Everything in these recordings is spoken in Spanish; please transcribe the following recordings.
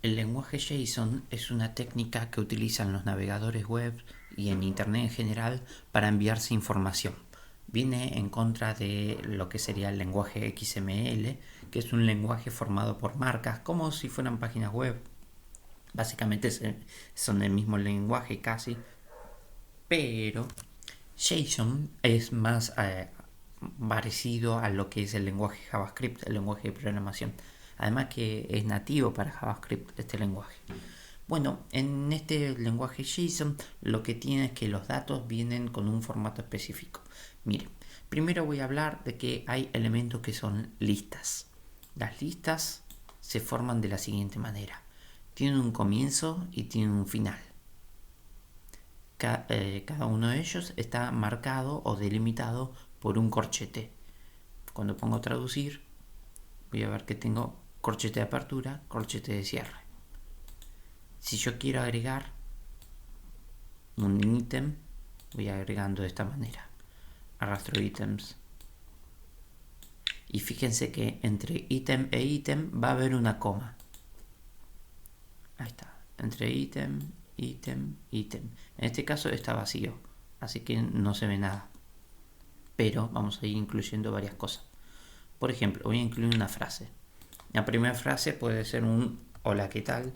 El lenguaje JSON es una técnica que utilizan los navegadores web y en Internet en general para enviarse información. Viene en contra de lo que sería el lenguaje XML, que es un lenguaje formado por marcas, como si fueran páginas web. Básicamente son el mismo lenguaje casi, pero JSON es más parecido a lo que es el lenguaje JavaScript, el lenguaje de programación. Además que es nativo para JavaScript este lenguaje. Bueno, en este lenguaje JSON lo que tiene es que los datos vienen con un formato específico. Miren, primero voy a hablar de que hay elementos que son listas. Las listas se forman de la siguiente manera. Tienen un comienzo y tienen un final. Cada uno de ellos está marcado o delimitado por un corchete. Cuando pongo traducir, voy a ver que tengo corchete de apertura, corchete de cierre. Si yo quiero agregar un ítem, voy agregando de esta manera. Arrastro ítems. Y fíjense que entre ítem e ítem va a haber una coma. Ahí está. Entre ítem, ítem, ítem. En este caso está vacío, así que no se ve nada. Pero vamos a ir incluyendo varias cosas. Por ejemplo, voy a incluir una frase. La primera frase puede ser un hola, ¿qué tal?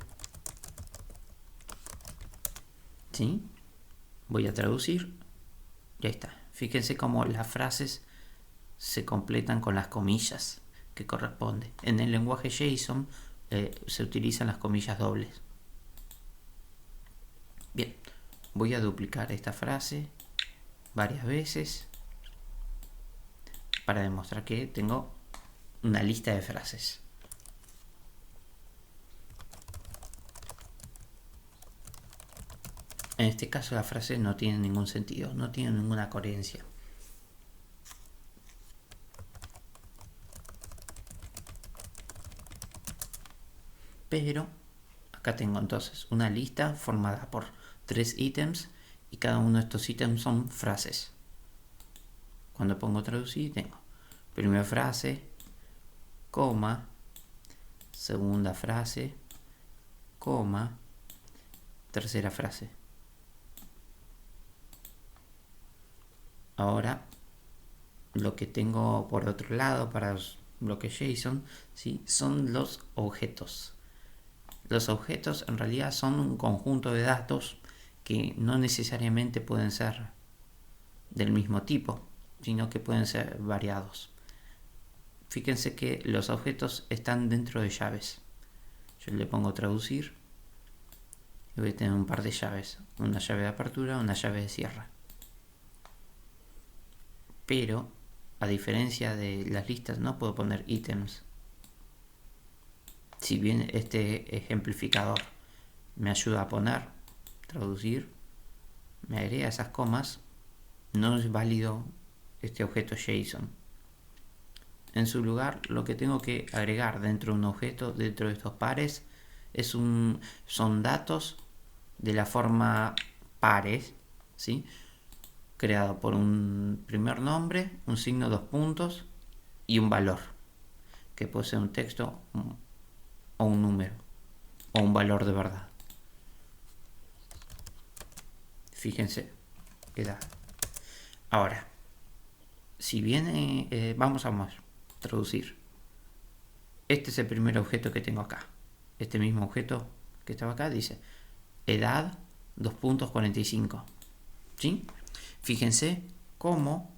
¿Sí? Voy a traducir. Y ahí está. Fíjense cómo las frases se completan con las comillas que corresponde. En el lenguaje JSON se utilizan las comillas dobles. Bien, voy a duplicar esta frase varias veces para demostrar que tengo una lista de frases. En este caso la frase no tiene ningún sentido, no tiene ninguna coherencia. Pero acá tengo entonces una lista formada por 3 ítems y cada uno de estos ítems son frases. Cuando pongo traducir tengo primera frase, coma, segunda frase, coma, tercera frase. Ahora lo que tengo por otro lado para los bloques JSON, ¿sí?, son los objetos. Los objetos en realidad son un conjunto de datos que no necesariamente pueden ser del mismo tipo, sino que pueden ser variados. Fíjense que los objetos están dentro de llaves. Yo le pongo traducir y voy a tener un par de llaves, una llave de apertura, una llave de cierre. Pero a diferencia de las listas no puedo poner ítems. Si bien este ejemplificador me ayuda a poner traducir, me agrega esas comas, no es válido este objeto JSON. En su lugar, lo que tengo que agregar dentro de un objeto, dentro de estos pares, son datos de la forma pares, ¿sí?, creado por un primer nombre, un signo, 2 puntos y un valor, que puede ser un texto o un número o un valor de verdad. Fíjense, edad. Ahora, si viene, vamos a traducir. Este es el primer objeto que tengo acá. Este mismo objeto que estaba acá dice edad 2.45. ¿Sí? Fíjense cómo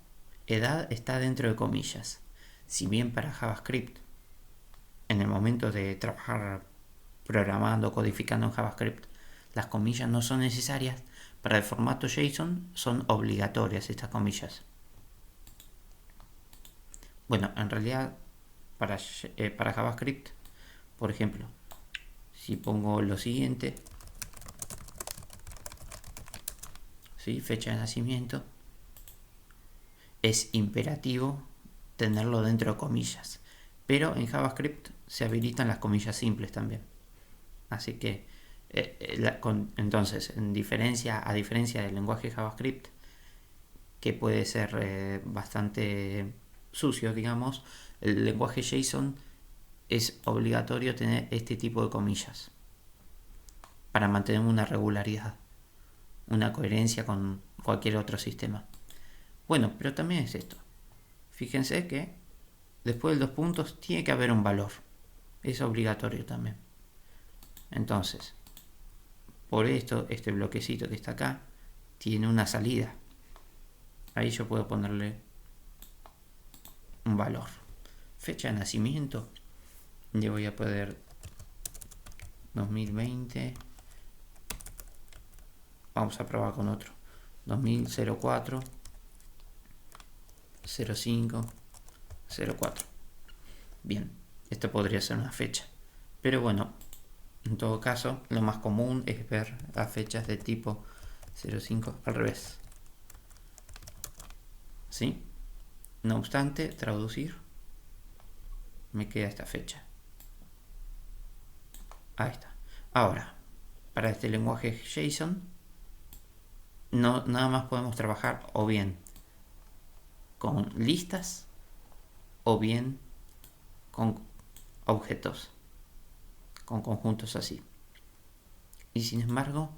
edad está dentro de comillas. Si bien para JavaScript, en el momento de trabajar programando, codificando en JavaScript, las comillas no son necesarias, para el formato JSON son obligatorias estas comillas. Bueno, en realidad para JavaScript, por ejemplo, si pongo lo siguiente, ¿sí?, fecha de nacimiento, es imperativo tenerlo dentro de comillas, pero en JavaScript se habilitan las comillas simples también. Así que entonces, a diferencia del lenguaje JavaScript, que puede ser bastante sucio, digamos, el lenguaje JSON es obligatorio tener este tipo de comillas. para mantener una regularidad, una coherencia con cualquier otro sistema. Bueno, pero también es esto. Fíjense que después de los puntos tiene que haber un valor. Es obligatorio también. Entonces, por esto, este bloquecito que está acá tiene una salida. Ahí yo puedo ponerle un valor. Fecha de nacimiento. Le voy a poner 2020. Vamos a probar con otro. 2004 05 04. Bien, esto podría ser una fecha. Pero bueno, en todo caso, lo más común es ver las fechas de tipo 05 al revés. ¿Sí? No obstante, traducir, me queda esta fecha. Ahí está. Ahora, para este lenguaje JSON, nada más podemos trabajar o bien con listas o bien con objetos, con conjuntos así. Y sin embargo,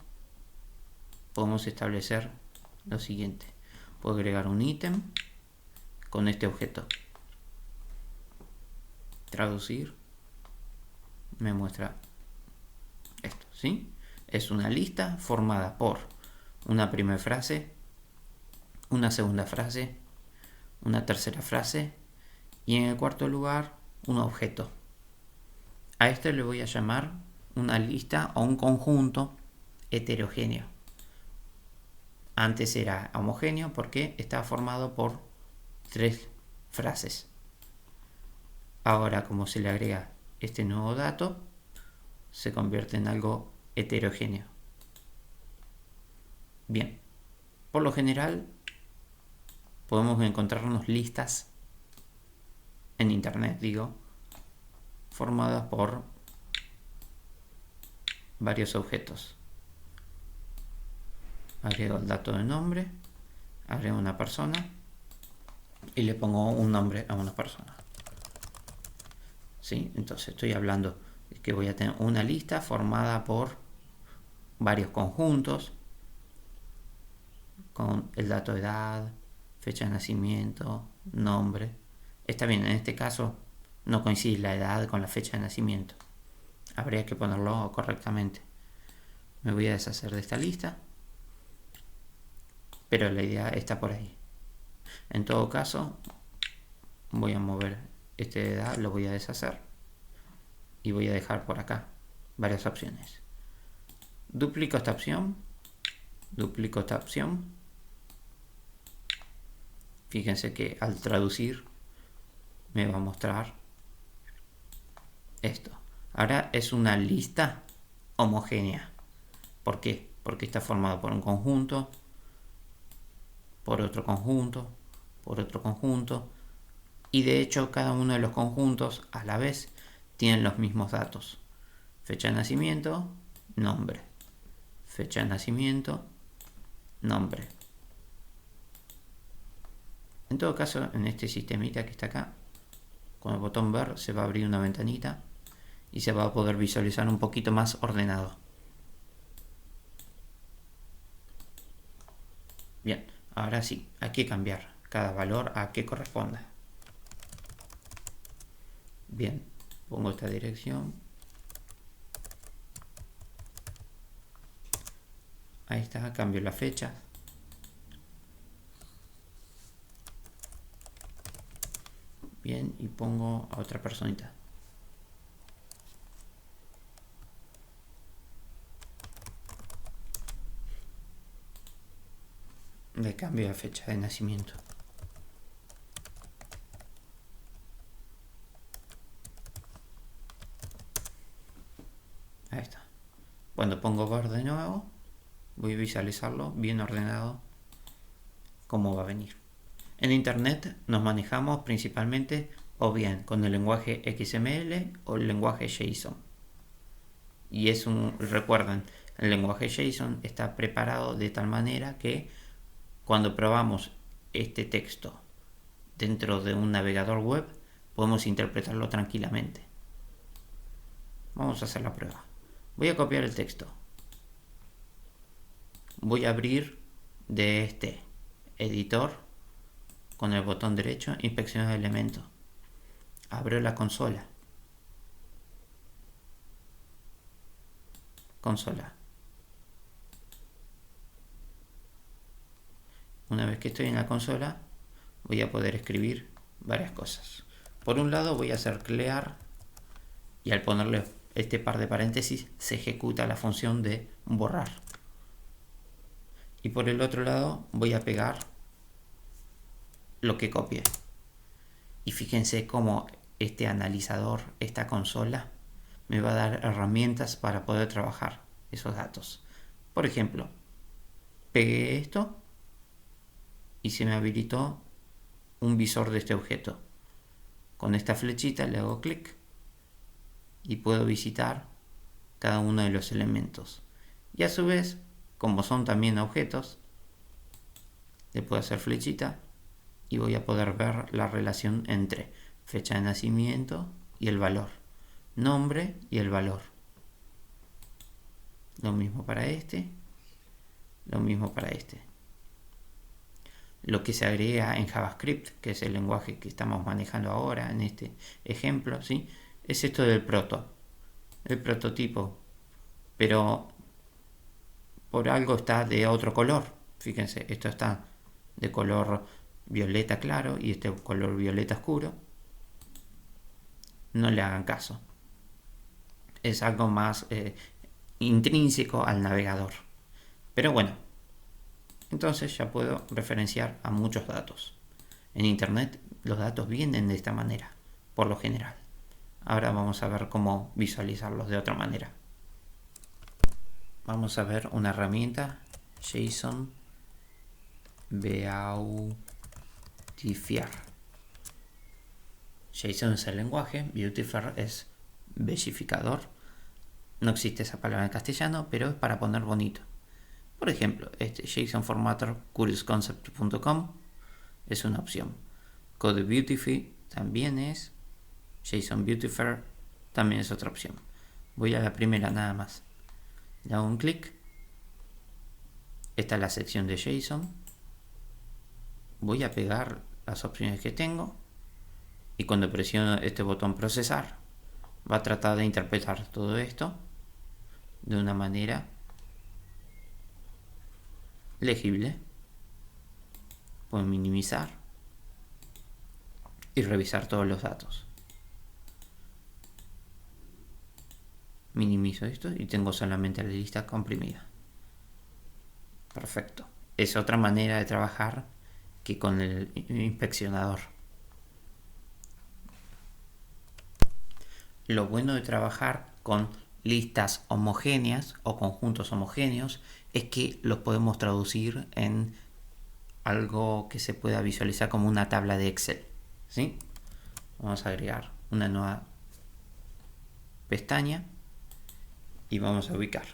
podemos establecer lo siguiente. Puedo agregar un ítem con este objeto. Traducir me muestra esto, ¿sí? Es una lista formada por una primera frase, una segunda frase, una tercera frase y en el cuarto lugar un objeto. A esto le voy a llamar una lista o un conjunto heterogéneo. Antes era homogéneo porque estaba formado por 3 frases. Ahora, como se le agrega este nuevo dato, se convierte en algo heterogéneo. Bien, por lo general podemos encontrarnos listas en internet, formadas por varios objetos. Agrego el dato de nombre, agrego una persona y le pongo un nombre a una persona. ¿Sí? Entonces estoy hablando de que voy a tener una lista formada por varios conjuntos con el dato de edad, fecha de nacimiento, nombre. Está bien, en este caso no coincide la edad con la fecha de nacimiento. Habría que ponerlo correctamente. Me voy a deshacer de esta lista, pero la idea está por ahí. En todo caso, voy a mover este de edad, lo voy a deshacer y voy a dejar por acá varias opciones. Duplico esta opción, duplico esta opción. Fíjense que al traducir me va a mostrar esto. Ahora es una lista homogénea. ¿Por qué? Porque está formado por un conjunto, por otro conjunto, por otro conjunto. Y de hecho cada uno de los conjuntos a la vez tienen los mismos datos. Fecha de nacimiento, nombre. Fecha de nacimiento, nombre. En todo caso, en este sistemita que está acá, con el botón ver se va a abrir una ventanita y se va a poder visualizar un poquito más ordenado. Bien, ahora sí, hay que cambiar cada valor a que corresponda. Bien, pongo esta dirección. Ahí está, cambio la fecha. Bien, y pongo a otra personita. Le cambio la fecha de nacimiento. Ahí está. Cuando pongo ver de nuevo, voy a visualizarlo bien ordenado cómo va a venir. En internet nos manejamos principalmente o bien con el lenguaje XML o el lenguaje JSON. Y recuerden, el lenguaje JSON está preparado de tal manera que cuando probamos este texto dentro de un navegador web, podemos interpretarlo tranquilamente. Vamos a hacer la prueba. Voy a copiar el texto. voy a abrir de este editor con el botón derecho, inspeccionar elementos. Abro la consola. Una vez que estoy en la consola, voy a poder escribir varias cosas. Por un lado voy a hacer clear y al ponerle este par de paréntesis se ejecuta la función de borrar. Y por el otro lado voy a pegar lo que copié. Y fíjense cómo este analizador, esta consola, me va a dar herramientas para poder trabajar esos datos. Por ejemplo, pegué esto y se me habilitó un visor de este objeto. Con esta flechita le hago clic y puedo visitar cada uno de los elementos. Y a su vez, como son también objetos, le puedo hacer flechita y voy a poder ver la relación entre fecha de nacimiento y el valor, nombre y el valor. Lo mismo para este, lo mismo para este. Lo que se agrega en JavaScript, que es el lenguaje que estamos manejando ahora en este ejemplo, ¿sí? Es esto del el prototipo, pero por algo está de otro color. Fíjense, esto está de color violeta claro y este color violeta oscuro. No le hagan caso. Es algo más intrínseco al navegador. Pero bueno, entonces ya puedo referenciar a muchos datos. En Internet los datos vienen de esta manera, por lo general. Ahora vamos a ver cómo visualizarlos de otra manera. Vamos a ver una herramienta, JSON Beautifier. JSON es el lenguaje, Beautifier es bellificador. No existe esa palabra en castellano, pero es para poner bonito. Por ejemplo, este JSON Formatter curiousconcept.com es una opción. Code Beautify también es. JSON Beautifier también es otra opción. Voy a la primera nada más. Le hago un clic. Esta es la sección de JSON. Voy a pegar las opciones que tengo. Y cuando presiono este botón procesar, va a tratar de interpretar todo esto de una manera legible. Puedo minimizar y revisar todos los datos. Minimizo esto y tengo solamente la lista comprimida. Perfecto. Es otra manera de trabajar que con el inspeccionador. Lo bueno de trabajar con listas homogéneas o conjuntos homogéneos es que los podemos traducir en algo que se pueda visualizar como una tabla de Excel, ¿sí? Vamos a agregar una nueva pestaña y vamos a ubicar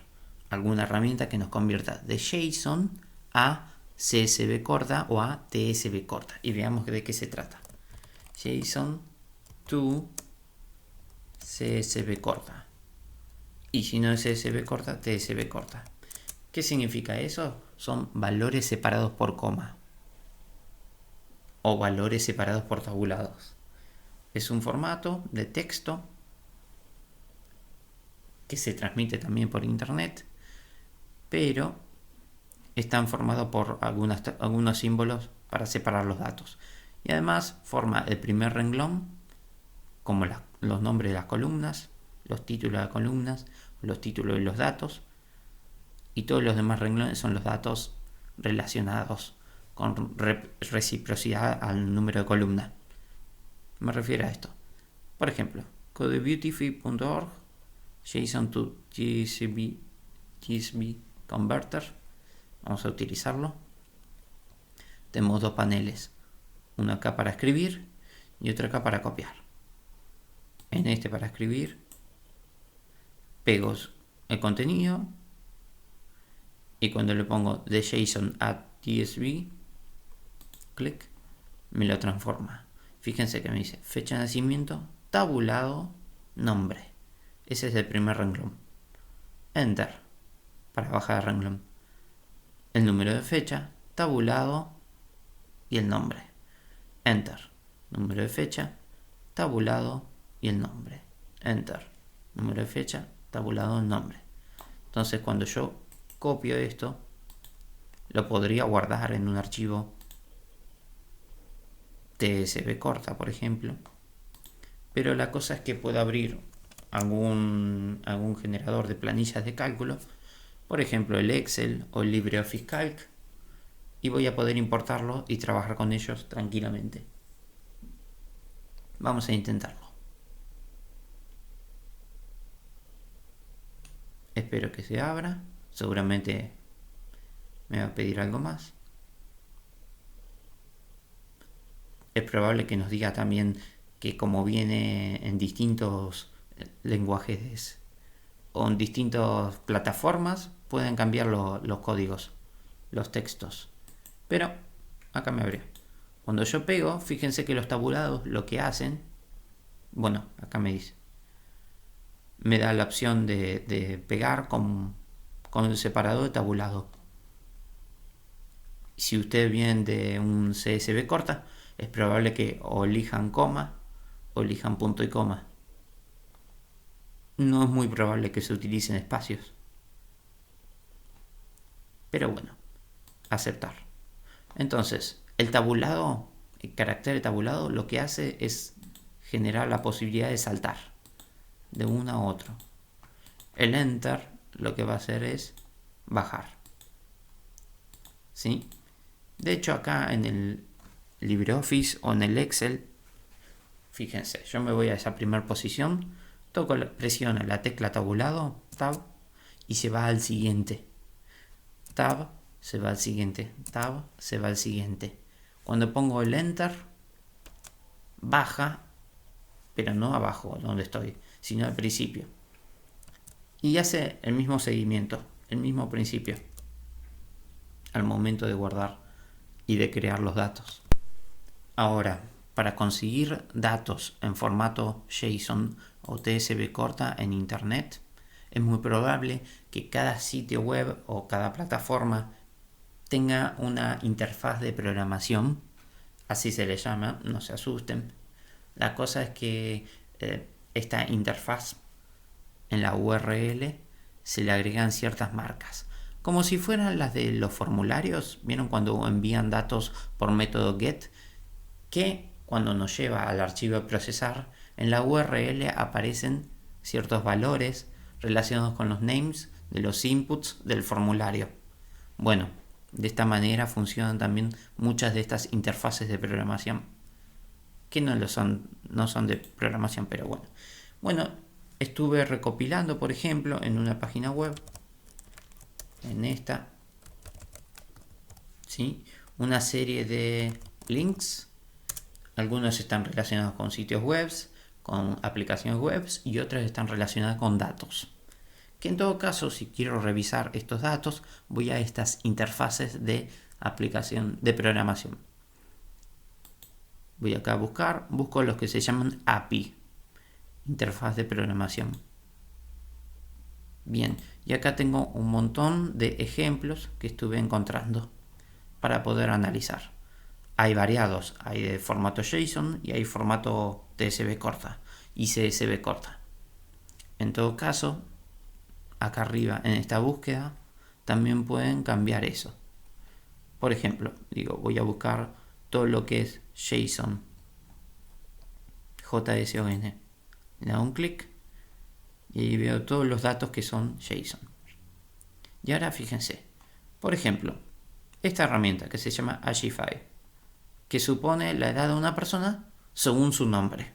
alguna herramienta que nos convierta de JSON a CSV corta o a TSV corta y veamos de qué se trata. JSON to CSV corta, y si no es CSV corta, TSV corta. ¿Qué significa eso? Son valores separados por coma o valores separados por tabulados. Es un formato de texto que se transmite también por internet, pero están formados por algunos símbolos para separar los datos. Y además forma el primer renglón como los nombres de las columnas, los títulos de las columnas, los títulos de los datos, y todos los demás renglones son los datos relacionados con reciprocidad al número de columna. Me refiero a esto. Por ejemplo, codebeautify.org, JSON to CSV converter. Vamos a utilizarlo. Tenemos dos paneles, uno acá para escribir y otro acá para copiar. En este para escribir pego el contenido y cuando le pongo de JSON a TSV, clic, me lo transforma. Fíjense que me dice fecha de nacimiento, tabulado, nombre. Ese es el primer renglón. Enter para bajar el renglón. el número de fecha, tabulado y el nombre. Enter. Número de fecha, tabulado y el nombre. Enter. Número de fecha, tabulado, el nombre. Entonces cuando yo copio esto, lo podría guardar en un archivo TSV corta, por ejemplo. Pero la cosa es que puedo abrir algún generador de planillas de cálculo, por ejemplo el Excel o el LibreOffice Calc, y voy a poder importarlo y trabajar con ellos tranquilamente. Vamos a intentarlo. Espero que se abra. Seguramente me va a pedir algo más. Es probable que nos diga también que como viene en distintos lenguajes o en distintas plataformas, pueden cambiar los códigos, los textos. Pero acá me abrió. Cuando yo pego, fíjense que los tabulados lo que hacen, bueno, acá me dice, me da la opción de pegar con el separador de tabulado. Si ustedes vienen de un CSV corta, es probable que o elijan coma o elijan punto y coma. No es muy probable que se utilicen espacios. Pero bueno, aceptar. Entonces, el tabulado, el carácter tabulado, lo que hace es generar la posibilidad de saltar de uno a otro. El enter lo que va a hacer es bajar. ¿Sí? De hecho, acá en el LibreOffice o en el Excel, fíjense, yo me voy a esa primera posición, presiono la tecla tabulado, tab, y se va al siguiente. Tab, se va al siguiente. Tab, se va al siguiente. Cuando pongo el enter, baja, pero no abajo donde estoy, sino al principio. Y hace el mismo seguimiento, el mismo principio, al momento de guardar y de crear los datos. Ahora, para conseguir datos en formato JSON o TSV corta en Internet, es muy probable que cada sitio web o cada plataforma tenga una interfaz de programación, así se le llama, no se asusten. La cosa es que esta interfaz en la URL se le agregan ciertas marcas, como si fueran las de los formularios. ¿Vieron cuando envían datos por método GET? Que cuando nos lleva al archivo de procesar, en la URL aparecen ciertos valores relacionados con los names de los inputs del formulario. Bueno, de esta manera funcionan también muchas de estas interfaces de programación, que no son de programación, pero bueno. Bueno, estuve recopilando, por ejemplo, en una página web, en esta, ¿sí?, una serie de links. Algunos están relacionados con sitios web, con aplicaciones web, y otros están relacionados con datos. Que en todo caso, si quiero revisar estos datos, voy a estas interfaces de aplicación de programación. Voy acá a busco los que se llaman API, interfaz de programación. Bien, y acá tengo un montón de ejemplos que estuve encontrando para poder analizar. Hay variados, hay de formato JSON y hay formato TSV corta y CSV corta. En todo caso, acá arriba en esta búsqueda también pueden cambiar eso. Por ejemplo, voy a buscar todo lo que es JSON, JSON. Le doy un clic y ahí veo todos los datos que son JSON. Y ahora fíjense, por ejemplo, esta herramienta que se llama Agify, que supone la edad de una persona según su nombre.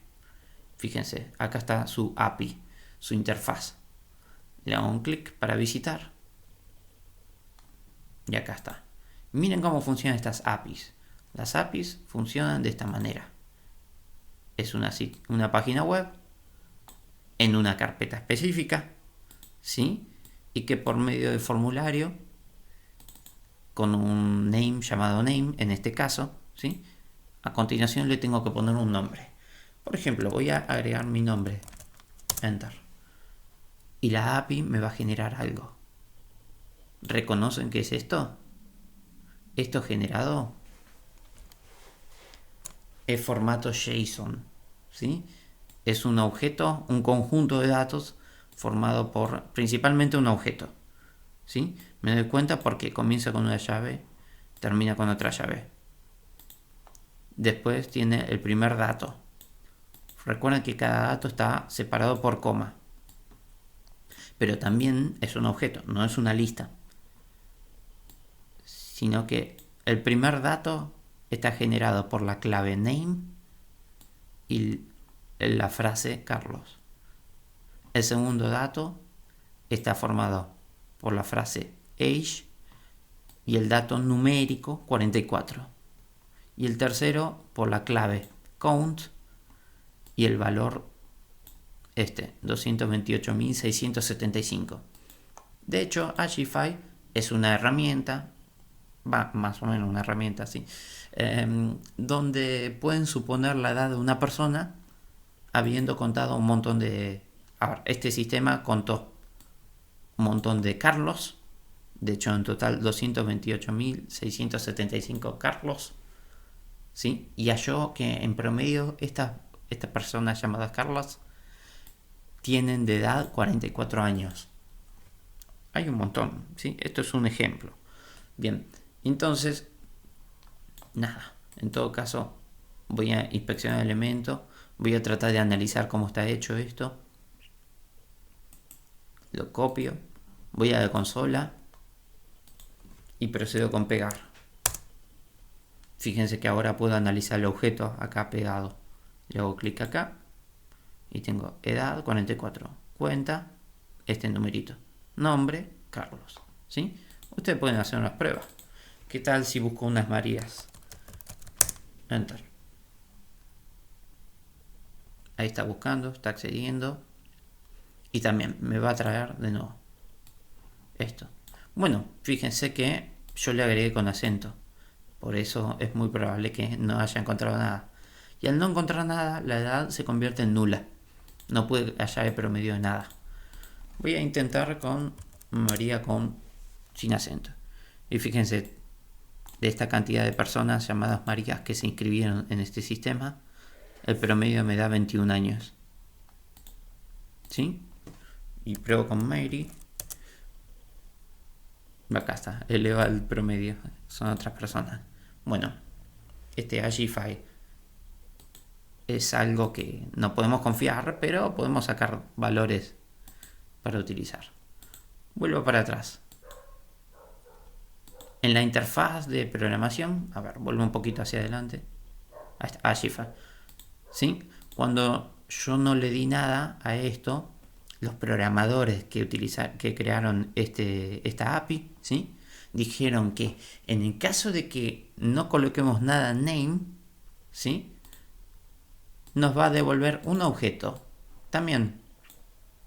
Fíjense, acá está su API, su interfaz. Le hago un clic para visitar. Y acá está. Miren cómo funcionan estas APIs. Las APIs funcionan de esta manera. Es una página web en una carpeta específica, ¿sí?, y que por medio de formulario, con un name llamado name, en este caso, ¿sí?, a continuación le tengo que poner un nombre. Por ejemplo, voy a agregar mi nombre. Enter. Y la API me va a generar algo. ¿Reconocen qué es esto? Esto generado es formato JSON, ¿sí? Es un objeto, un conjunto de datos formado por principalmente un objeto, ¿sí? Me doy cuenta porque comienza con una llave, termina con otra llave. Después tiene el primer dato. Recuerden que cada dato está separado por coma. Pero también es un objeto, no es una lista. Sino que el primer dato está generado por la clave name y la frase Carlos. El segundo dato está formado por la frase age y el dato numérico 44. Y el tercero por la clave count y el valor 228.675. De hecho, Agify es una herramienta, más o menos una herramienta así, donde pueden suponer la edad de una persona habiendo contado un montón de... A ver, este sistema contó un montón de Carlos, de hecho en total 228.675 Carlos, ¿sí? Y halló que en promedio estas personas llamadas Carlos tienen de edad 44 años. Hay un montón, ¿sí? Esto es un ejemplo. Bien, entonces, nada, en todo caso voy a inspeccionar el elemento, voy a tratar de analizar cómo está hecho esto. Lo copio, voy a la consola y procedo con pegar. Fíjense que ahora puedo analizar el objeto acá pegado. Le hago clic acá y tengo edad 44. Cuenta este numerito. Nombre Carlos. ¿Sí? Ustedes pueden hacer unas pruebas. ¿Qué tal si busco unas Marías? Enter. Ahí está buscando, está accediendo. Y también me va a traer de nuevo esto. Bueno, fíjense que yo le agregué con acento. Por eso es muy probable que no haya encontrado nada. Y al no encontrar nada, la edad se convierte en nula. No puede hallar el promedio de nada. Voy a intentar con María sin acento. Y fíjense, de esta cantidad de personas llamadas Marías que se inscribieron en este sistema, el promedio me da 21 años. ¿Sí? Y pruebo con Mary. Acá está, eleva el promedio. Son otras personas. Bueno, este Agify es algo que no podemos confiar, pero podemos sacar valores para utilizar. Vuelvo para atrás. En la interfaz de programación, a ver, vuelvo un poquito hacia adelante. Ahí está, Agify. ¿Sí? Cuando yo no le di nada a esto, los programadores que crearon esta API, ¿sí? Dijeron que en el caso de que no coloquemos nada name, ¿sí? Nos va a devolver un objeto también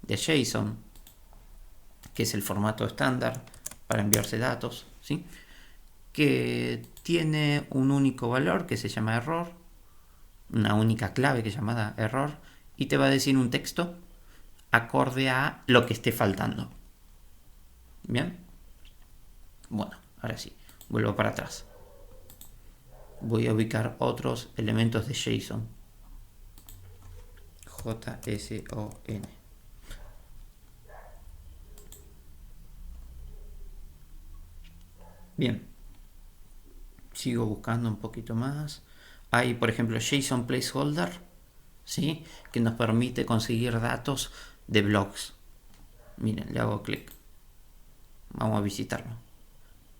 de JSON, que es el formato estándar para enviarse datos, ¿sí? Que tiene un único valor que se llama error, una única clave que es llamada error, y te va a decir un texto acorde a lo que esté faltando. Bien, bueno, ahora sí, vuelvo para atrás. Voy a ubicar otros elementos de JSON. JSON. Bien, sigo buscando un poquito más. Hay, por ejemplo, JSON Placeholder, ¿sí? Que nos permite conseguir datos de blogs. Miren, le hago clic. Vamos a visitarlo.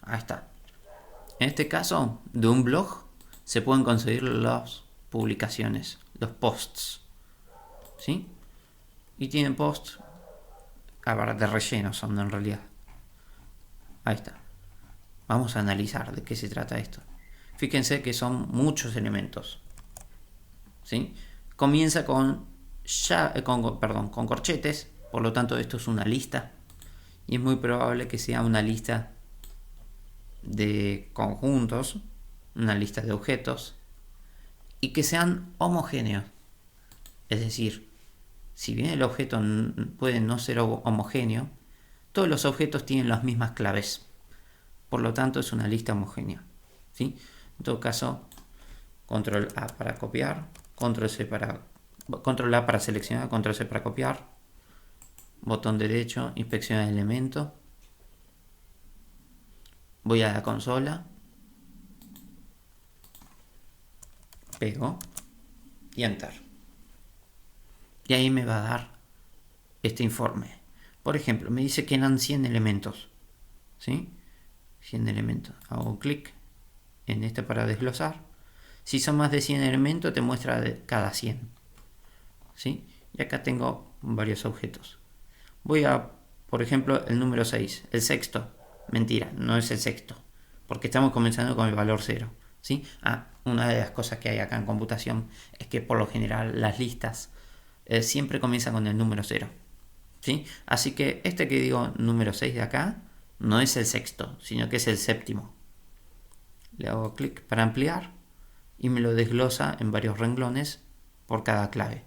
Ahí está. En este caso, de un blog se pueden conseguir las publicaciones, los posts, ¿sí? Y tienen posts, a ver, de relleno son en realidad. Ahí está. Vamos a analizar de qué se trata esto. Fíjense que son muchos elementos, ¿sí? Comienza con corchetes, por lo tanto esto es una lista y es muy probable que sea una lista de conjuntos, una lista de objetos y que sean homogéneos. Es decir, si bien el objeto puede no ser homogéneo, todos los objetos tienen las mismas claves. Por lo tanto es una lista homogénea. ¿sí? En todo caso, control A para copiar, control A para seleccionar, control C para copiar, botón derecho, inspeccionar el elemento, voy a la consola, pego y enter. Y ahí me va a dar este informe. Por ejemplo, me dice que eran 100 elementos, ¿sí? 100 elementos. Hago clic en este para desglosar. Si son más de 100 elementos, te muestra de cada 100, ¿sí? Y acá tengo varios objetos. Voy a, por ejemplo, el número 6, el sexto. Mentira, no es el sexto, porque estamos comenzando con el valor 0, ¿sí? Una de las cosas que hay acá en computación es que por lo general las listas siempre comienzan con el número 0, ¿sí? Así que este que digo número 6 de acá no es el sexto, sino que es el séptimo. Le hago clic para ampliar y me lo desglosa en varios renglones por cada clave.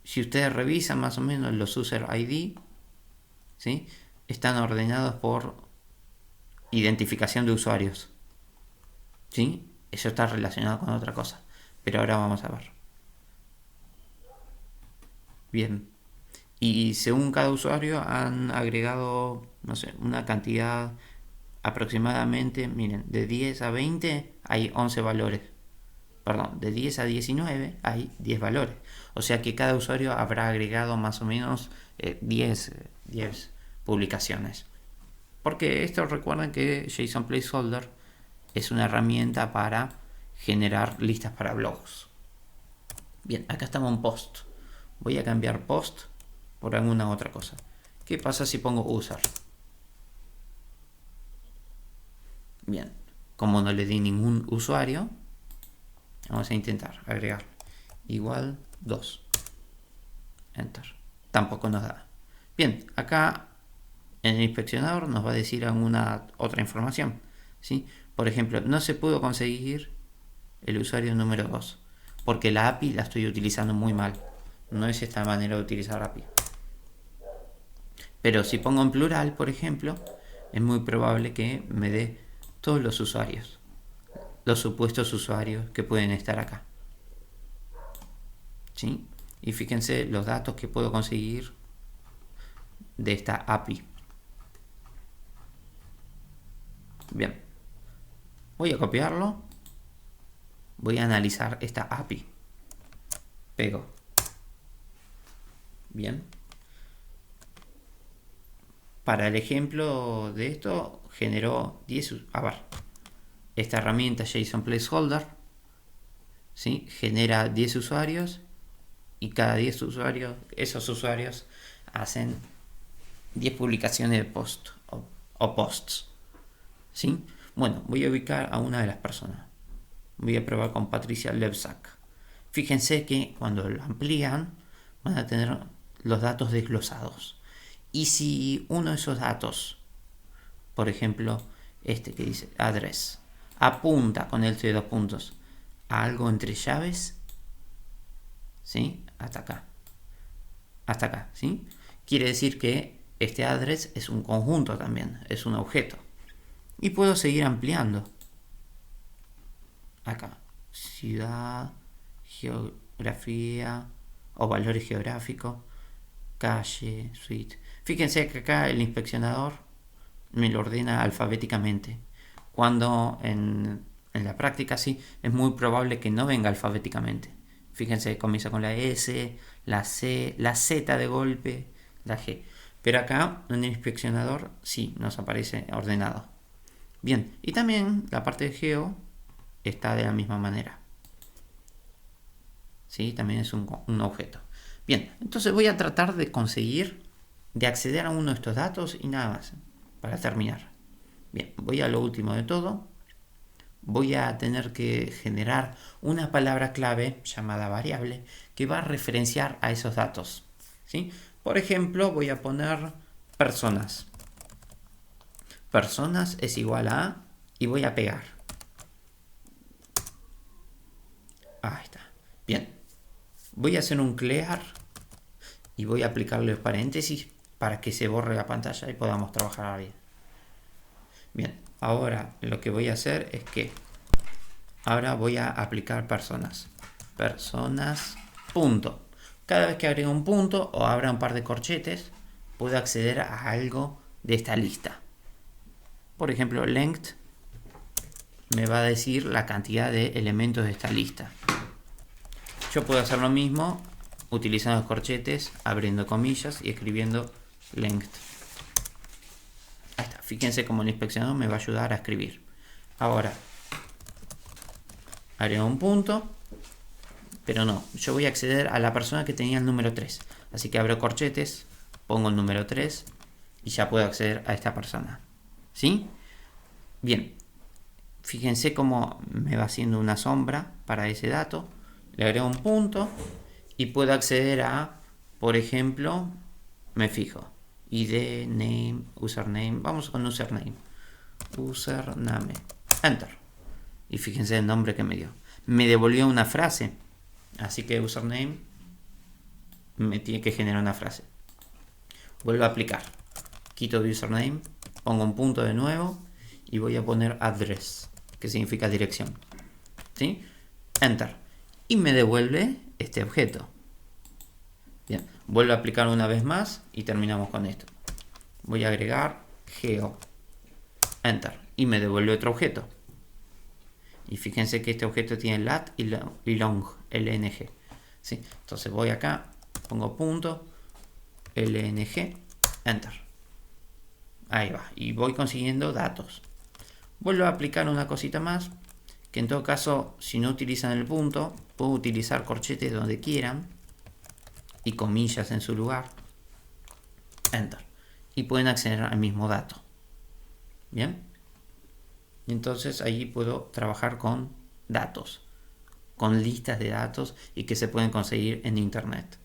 Si ustedes revisan más o menos los user ID, ¿sí? Están ordenados por identificación de usuarios, ¿sí? Eso está relacionado con otra cosa, pero ahora vamos a ver. Bien, y según cada usuario han agregado, no sé, una cantidad aproximadamente, miren, de 10 a 20 hay 11 valores. Perdón, de 10 a 19 hay 10 valores. O sea que cada usuario habrá agregado más o menos 10 publicaciones. Porque esto, recuerden que JSON Placeholder es una herramienta para generar listas para blogs. Bien, acá estamos en post. Voy a cambiar post por alguna otra cosa. ¿Qué pasa si pongo user? Bien, como no le di ningún usuario, vamos a intentar agregar igual 2. Enter. Tampoco nos da. Bien, acá en el inspeccionador nos va a decir alguna otra información, ¿sí? Por ejemplo, no se pudo conseguir el usuario número 2 porque la API la estoy utilizando muy mal. No es esta manera de utilizar API. Pero si pongo en plural, por ejemplo, es muy probable que me dé todos los usuarios, los supuestos usuarios que pueden estar acá, ¿sí? Y fíjense los datos que puedo conseguir de esta API. Bien, voy a copiarlo, voy a analizar esta API, pego. Bien, para el ejemplo de esto generó 10. A ver, esta herramienta JSON Placeholder, ¿sí? Genera 10 usuarios y cada 10 usuarios, esos usuarios hacen 10 publicaciones de post o posts, ¿sí? Bueno, voy a ubicar a una de las personas. Voy a probar con Patricia Levsak. Fíjense que cuando lo amplían van a tener los datos desglosados. Y si uno de esos datos, por ejemplo, este que dice address, apunta con el de 2 puntos a algo entre llaves, ¿sí? Hasta acá, ¿sí? Quiere decir que este address es un conjunto también, es un objeto. Y puedo seguir ampliando. Acá, ciudad, geografía o valores geográficos, calle, suite. Fíjense que acá el inspeccionador me lo ordena alfabéticamente, cuando en la práctica sí es muy probable que no venga alfabéticamente. Fíjense, comienza con la S, la C, la Z de golpe, la G. Pero acá en el inspeccionador sí nos aparece ordenado. Bien, y también la parte de geo está de la misma manera. ¿Sí? También es un objeto. Bien, entonces voy a tratar de conseguir, de acceder a uno de estos datos y nada más, para terminar. Bien, voy a lo último de todo. Voy a tener que generar una palabra clave llamada variable que va a referenciar a esos datos, ¿sí? Por ejemplo, voy a poner personas. Personas es igual a y voy a pegar. Ahí está. Bien. Voy a hacer un clear y voy a aplicarle los paréntesis para que se borre la pantalla y podamos trabajar bien. Bien, ahora lo que voy a hacer es que ahora voy a aplicar personas. Personas, punto. Cada vez que agrego un punto o abra un par de corchetes, puedo acceder a algo de esta lista. Por ejemplo, length me va a decir la cantidad de elementos de esta lista. Yo puedo hacer lo mismo utilizando corchetes, abriendo comillas y escribiendo length. Ahí está. Fíjense cómo el inspeccionador me va a ayudar a escribir. Ahora, agrego un punto, pero no, yo voy a acceder a la persona que tenía el número 3. Así que abro corchetes, pongo el número 3 y ya puedo acceder a esta persona. ¿Sí? Bien, fíjense cómo me va haciendo una sombra para ese dato. Le agrego un punto y puedo acceder a, por ejemplo, me fijo, ID, name, username. Vamos con username. Username. Enter. Y fíjense el nombre que me dio. Me devolvió una frase. Así que username me tiene que generar una frase. Vuelvo a aplicar. Quito de username. Pongo un punto de nuevo. Y voy a poner address, que significa dirección. ¿Sí? Enter. Y me devuelve este objeto. Bien. Vuelvo a aplicar una vez más. Y terminamos con esto. Voy a agregar geo. Enter. Y me devuelve otro objeto. Y fíjense que este objeto tiene lat y long, lng. ¿Sí? Entonces voy acá, pongo punto, lng, enter. Ahí va. Y voy consiguiendo datos. Vuelvo a aplicar una cosita más, que en todo caso, si no utilizan el punto, puedo utilizar corchetes donde quieran y comillas en su lugar. Enter. Y pueden acceder al mismo dato. Bien. Y entonces ahí puedo trabajar con datos, con listas de datos y que se pueden conseguir en internet.